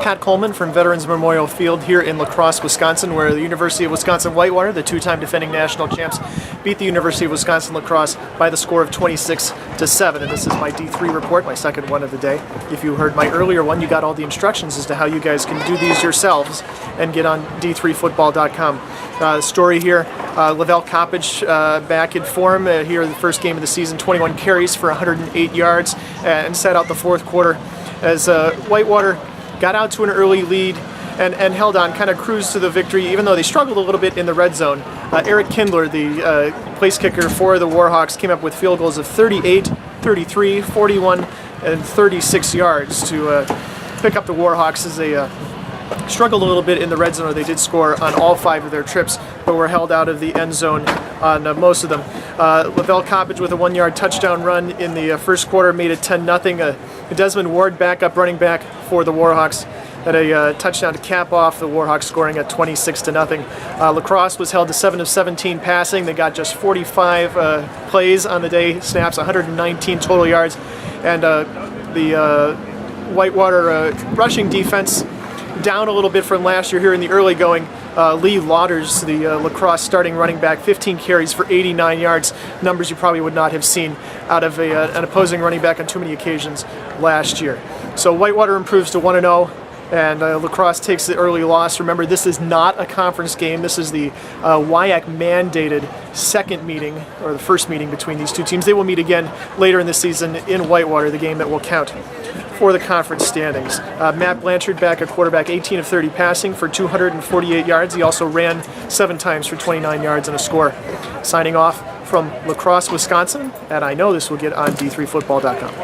Pat Coleman from Veterans Memorial Field here in La Crosse, Wisconsin, where the University of Wisconsin-Whitewater, the two-time defending national champs, beat the University of Wisconsin-La Crosse by the score of 26-7. And this is my D3 report, my second one of the day. If you heard my earlier one, you got all the instructions as to how you guys can do these yourselves and get on D3football.com. Story here, Lavelle Coppage back in form here in the first game of the season, 21 carries for 108 yards and set out the fourth quarter as Whitewater got out to an early lead and held on, kind of cruised to the victory, even though they struggled a little bit in the red zone. Eric Kindler, the place kicker for the Warhawks, came up with field goals of 38, 33, 41, and 36 yards to pick up the Warhawks as they struggled a little bit in the red zone. They did score on all 5 of their trips, but were held out of the end zone on most of them. Lavelle Coppage with a 1-yard touchdown run in the first quarter made it 10-0. Desmond Ward, backup running back for the Warhawks, had a touchdown to cap off the Warhawks, scoring at 26-0. La Crosse was held to 7 of 17 passing. They got just 45 plays on the day, snaps, 119 total yards, and the Whitewater rushing defense down a little bit from last year here in the early going. Lee Lauders, the La Crosse starting running back, 15 carries for 89 yards, numbers you probably would not have seen out of an opposing running back on too many occasions last year. So Whitewater improves to 1-0, and La Crosse takes the early loss. Remember, this is not a conference game. This is the WIAC-mandated second meeting, or the first meeting between these two teams. They will meet again later in the season in Whitewater, the game that will count for the conference standings. Matt Blanchard, back at quarterback, 18 of 30 passing for 248 yards. He also ran 7 times for 29 yards and a score. Signing off from La Crosse, Wisconsin, and I know this will get on D3football.com.